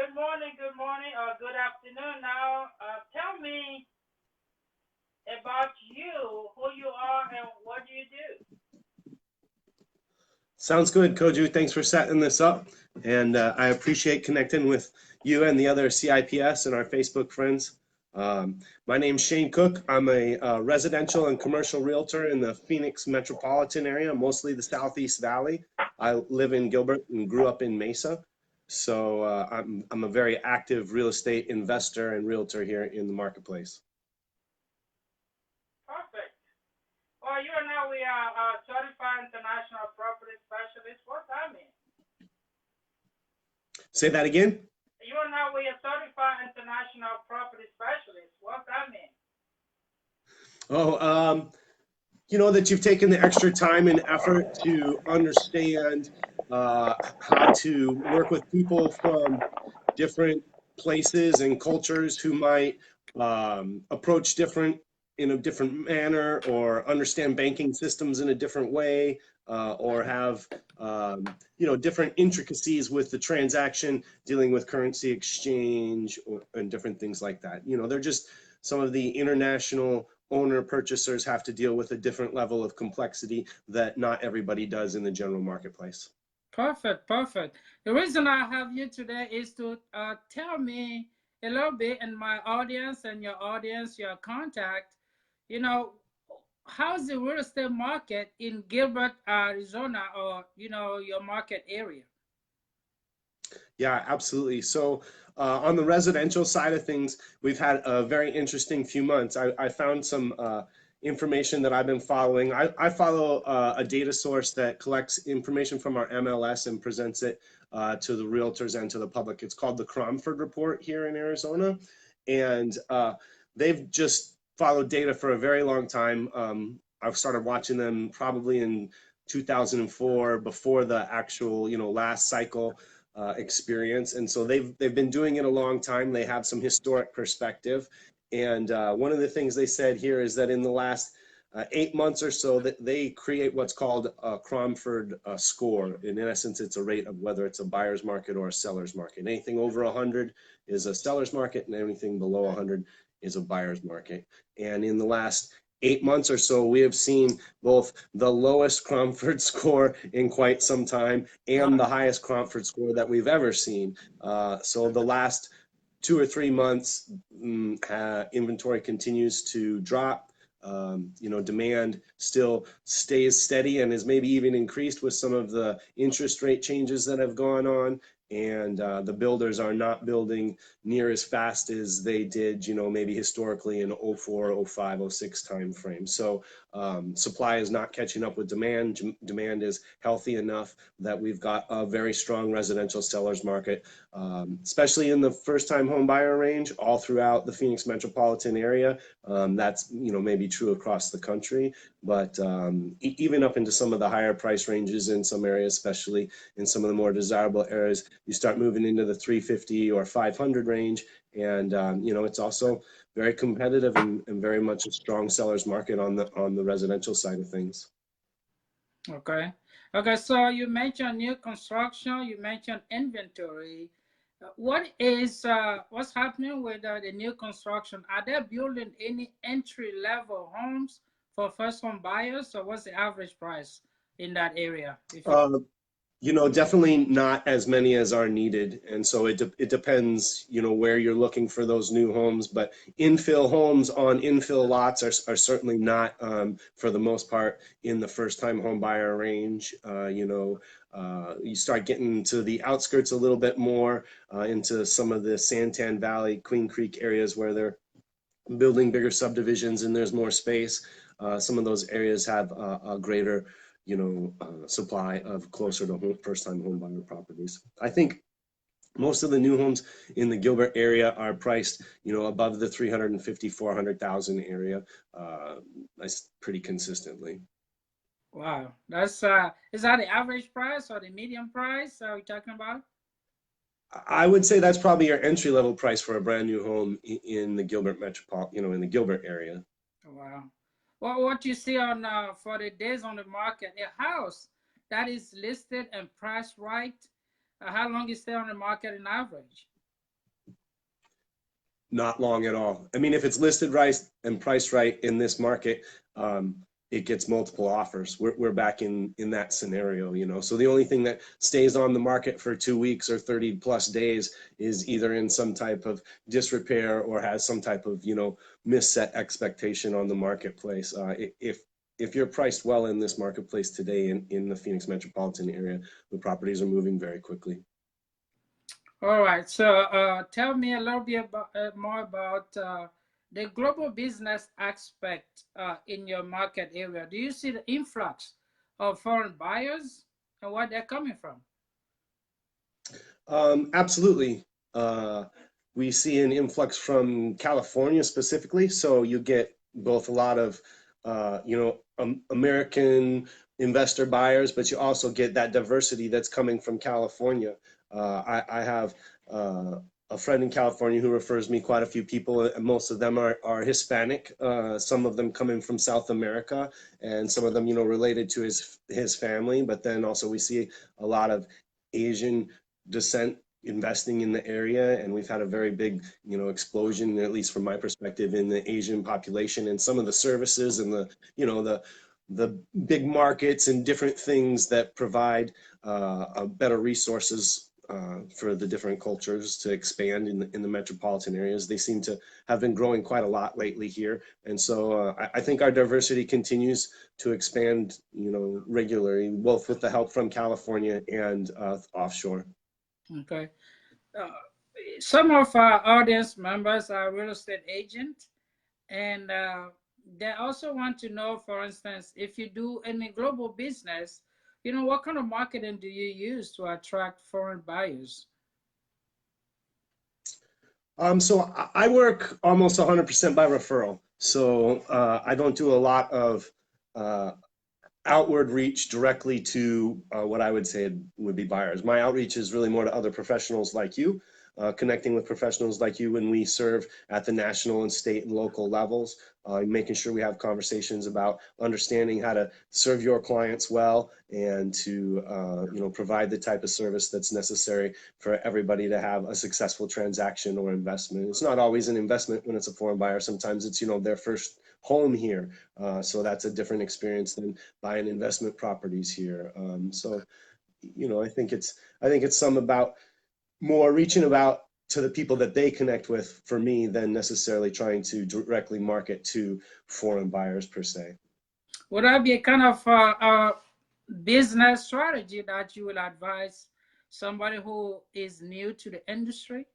good morning, or good afternoon now. Tell me about you, who you are, and what do you do? Sounds good, Koju. Thanks for setting this up. And I appreciate connecting with you and the other CIPS and our Facebook friends. My name's Shane Cook. I'm a residential and commercial realtor in the Phoenix metropolitan area, mostly the Southeast Valley. I live in Gilbert and grew up in Mesa. So I'm a very active real estate investor and realtor here in the marketplace. Perfect. Well, you and I, we are certified international property specialists. What's that mean? Say that again? You and I, we are certified international property specialists. What's that mean? Oh, you know, that you've taken the extra time and effort to understand how to work with people from different places and cultures who might approach different in a different manner, or understand banking systems in a different way, or have you know, different intricacies with the transaction, dealing with currency exchange and different things like that. You know, they're just some of the international owner purchasers have to deal with a different level of complexity that not everybody does in the general marketplace. Perfect, perfect. The reason I have you today is to tell me a little bit, and my audience and your audience, your contact, you know, how's the real estate market in Gilbert, Arizona, or, you know, your market area? Yeah, absolutely. So on the residential side of things, we've had a very interesting few months. I found some information that I've been following. I follow a data source that collects information from our MLS and presents it to the realtors and to the public. It's called the Cromford Report here in Arizona. And they've just followed data for a very long time. I've started watching them probably in 2004, before the actual, you know, last cycle experience. And so they've been doing it a long time. They have some historic perspective. And one of the things they said here is that in the last 8 months or so, that they create what's called a Cromford score. In essence, it's a rate of whether it's a buyer's market or a seller's market. Anything over 100 is a seller's market, and anything below 100 is a buyer's market. And in the last 8 months or so, we have seen both the lowest Cromford score in quite some time and the highest Cromford score that we've ever seen. So the last 2 or 3 months, inventory continues to drop. You know, demand still stays steady and has maybe even increased with some of the interest rate changes that have gone on. And the builders are not building near as fast as they did, you know, maybe historically in 04, 05, 06 timeframe. So supply is not catching up with demand. Demand is healthy enough that we've got a very strong residential sellers market, especially in the first-time home buyer range, all throughout the Phoenix metropolitan area. That's, you know, maybe true across the country, but even up into some of the higher price ranges in some areas, especially in some of the more desirable areas, you start moving into the 350 or 500 range. And you know, it's also very competitive and very much a strong seller's market on the residential side of things. Okay. Okay, so you mentioned new construction, you mentioned inventory. What's happening with the new construction? Are they building any entry level homes for first home buyers, or what's the average price in that area? You know, definitely not as many as are needed. And so it depends, you know, where you're looking for those new homes. But infill homes on infill lots are certainly not, for the most part, in the first-time home buyer range. You know, you start getting to the outskirts a little bit more, into some of the Santan Valley, Queen Creek areas where they're building bigger subdivisions and there's more space. Some of those areas have a greater, you know, supply of closer to first-time home buyer properties. I think most of the new homes in the Gilbert area are priced, you know, above the 350, 400,000 area. That's pretty consistently. Wow, that's is that the average price or the median price are we talking about? I would say that's probably your entry-level price for a brand new home in the Gilbert metropolitan, you know, in the Gilbert area. Wow. Well, what you see on for the days on the market, a house that is listed and priced right, how long is stay on the market in average? not long at all. I mean, if it's listed right and priced right in this market, it gets multiple offers. We're back in that scenario, you know. So the only thing that stays on the market for 2 weeks or 30 plus days is either in some type of disrepair or has some type of, you know, misset expectation on the marketplace. If you're priced well in this marketplace today in the Phoenix metropolitan area, the properties are moving very quickly. All right. So tell me a little bit about, more about the global business aspect in your market area. Do you see the influx of foreign buyers and where they're coming from? Absolutely. We see an influx from California specifically. So you get both a lot of, you know, American investor buyers, but you also get that diversity that's coming from California. I have a friend in California who refers me quite a few people, and most of them are Hispanic. Some of them coming from South America, and some of them, you know, related to his family. But then also we see a lot of Asian descent investing in the area, and we've had a very big, you know, explosion, at least from my perspective, in the Asian population and some of the services and the, you know, the big markets and different things that provide better resources for the different cultures to expand in the metropolitan areas. They seem to have been growing quite a lot lately here. And so I think our diversity continues to expand, you know, regularly, both with the help from California and offshore. Okay. Uh, some of our audience members are real estate agents, and they also want to know, for instance, if you do any global business, you know, what kind of marketing do you use to attract foreign buyers? So I work almost 100% by referral. So I don't do a lot of outward reach directly to what I would say would be buyers. My outreach is really more to other professionals like you, connecting with professionals like you when we serve at the national and state and local levels, making sure we have conversations about understanding how to serve your clients well and to you know, provide the type of service that's necessary for everybody to have a successful transaction or investment. It's not always an investment when it's a foreign buyer. Sometimes it's, you know, their first home here. So that's a different experience than buying investment properties here. So, you know, I think it's some about more reaching about to the people that they connect with for me than necessarily trying to directly market to foreign buyers per se. Would that be a kind of business strategy that you will advise somebody who is new to the industry?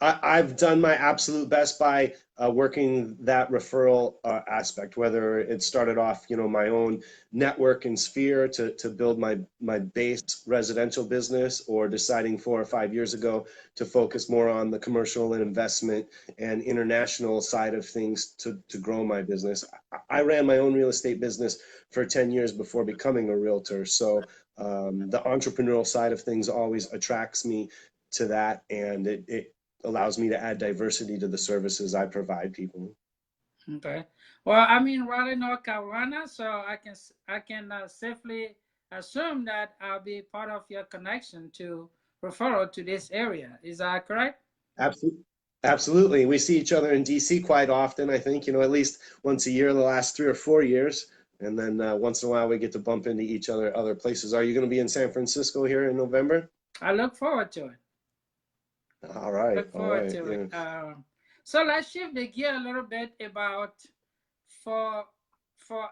I've done my absolute best by working that referral aspect, whether it started off, you know, my own network and sphere to build my base residential business, or deciding 4 or 5 years ago to focus more on the commercial and investment and international side of things to grow my business. I ran my own real estate business for 10 years before becoming a realtor. So the entrepreneurial side of things always attracts me to that, and it allows me to add diversity to the services I provide people. Okay. Well, I'm in Raleigh, North Carolina, so I can safely assume that I'll be part of your connection to referral to this area. Is that correct? Absolutely. Absolutely. We see each other in DC quite often, I think, you know, at least once a year the last 3 or 4 years. And then once in a while we get to bump into each other other places. Are you going to be in San Francisco here in November? I look forward to it. All right. Look All forward right. to Yeah. it. So let's shift the gear a little bit about for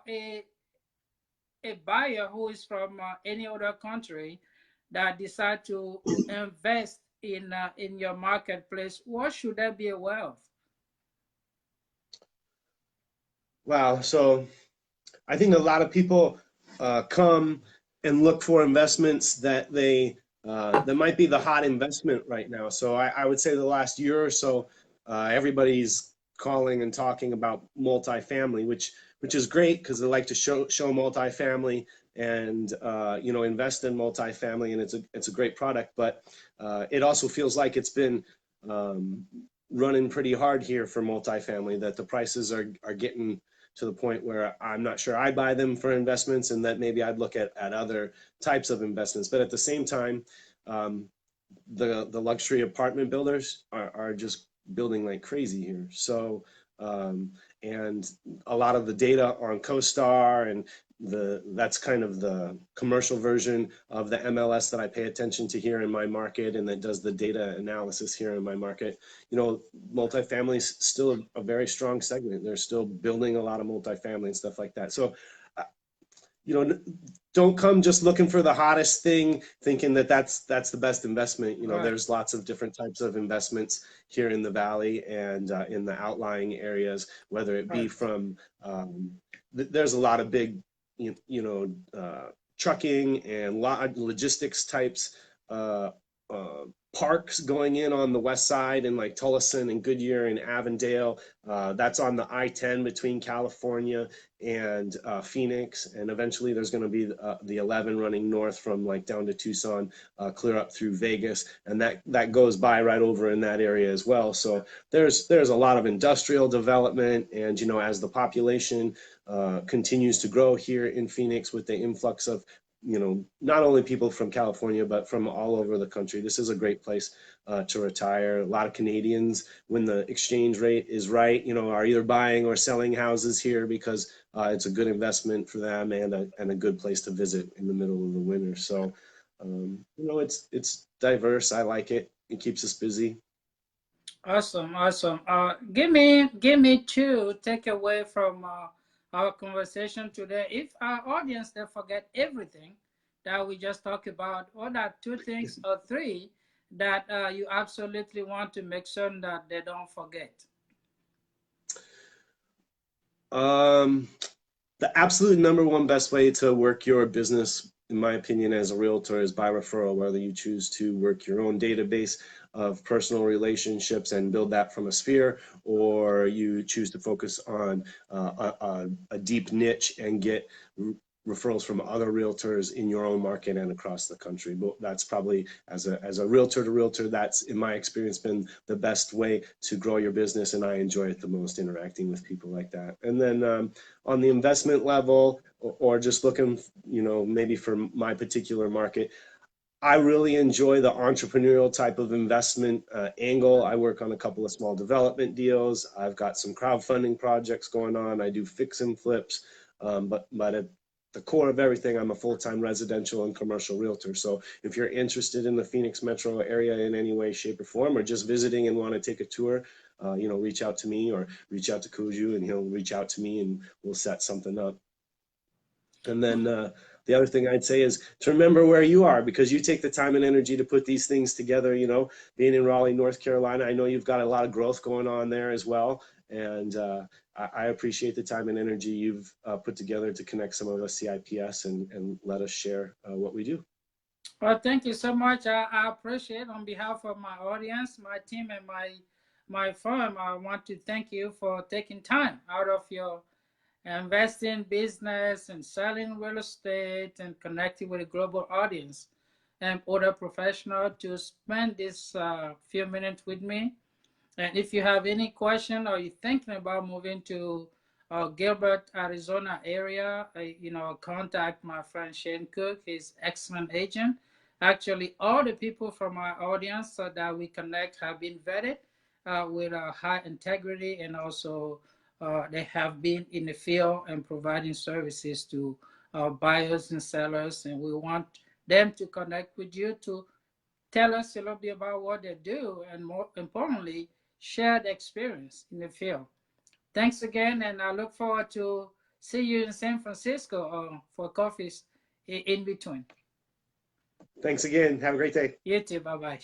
a buyer who is from any other country that decide to invest in your marketplace. What should they be aware of? Wow. So I think a lot of people come and look for investments that that might be the hot investment right now. So I would say the last year or so, everybody's calling and talking about multifamily, which is great because they like to show multifamily and you know, invest in multifamily, and it's a great product. But it also feels like it's been running pretty hard here for multifamily, that the prices are getting to the point where I'm not sure I'd buy them for investments, and that maybe I'd look at other types of investments. But at the same time, the luxury apartment builders are just building like crazy here. So and a lot of the data on CoStar and that's kind of the commercial version of the MLS that I pay attention to here in my market, and that does the data analysis here in my market. You know, multifamily is still a very strong segment. They're still building a lot of multifamily and stuff like that. So you know, don't come just looking for the hottest thing, thinking that that's the best investment. You know, there's lots of different types of investments here in the valley and in the outlying areas, whether it be from there's a lot of big, trucking and logistics types parks going in on the west side in like Tullison and Goodyear and Avondale. That's on the I-10 between California and Phoenix, and eventually there's going to be the 11 running north from like down to Tucson, clear up through Vegas, and that goes by right over in that area as well. So there's a lot of industrial development, and as the population continues to grow here in Phoenix with the influx of not only people from California, but from all over the country. This is a great place to retire. A lot of Canadians, when the exchange rate is right, are either buying or selling houses here because it's a good investment for them and a good place to visit in the middle of the winter. So, it's diverse. I like it. It keeps us busy. Awesome. Give me two takeaway from our conversation today. If our audience, they forget everything that we just talked about, what are two things or three that you absolutely want to make sure that they don't forget? The absolute number one best way to work your business, in my opinion, as a realtor, is by referral, whether you choose to work your own database of personal relationships and build that from a sphere, or you choose to focus on a deep niche and get referrals from other realtors in your own market and across the country. But that's probably, as a realtor to realtor, that's, in my experience, been the best way to grow your business, and I enjoy it the most, interacting with people like that. And then on the investment level, or just looking, maybe for my particular market, I really enjoy the entrepreneurial type of investment angle. I work on a couple of small development deals. I've got some crowdfunding projects going on. I do fix and flips, but at the core of everything, I'm a full-time residential and commercial realtor. So if you're interested in the Phoenix metro area in any way, shape, or form, or just visiting and want to take a tour, reach out to me or reach out to Codjo, and he'll reach out to me and we'll set something up. And then the other thing I'd say is to remember where you are, because you take the time and energy to put these things together. Being in Raleigh, North Carolina, I know you've got a lot of growth going on there as well. And I appreciate the time and energy you've put together to connect some of us CIPS and let us share what we do. Well, thank you so much. I appreciate, on behalf of my audience, my team, and my firm, I want to thank you for taking time out of your investing business and selling real estate and connecting with a global audience and other professionals to spend this few minutes with me. And if you have any question or you're thinking about moving to Gilbert, Arizona area, contact my friend Shane Cook. He's excellent agent. Actually, all the people from my audience that we connect have been vetted with high integrity, and also they have been in the field and providing services to buyers and sellers. And we want them to connect with you to tell us a little bit about what they do, and more importantly, share the experience in the field. Thanks again, and I look forward to see you in San Francisco for coffees in between. Thanks again. Have a great day. You too. Bye-bye.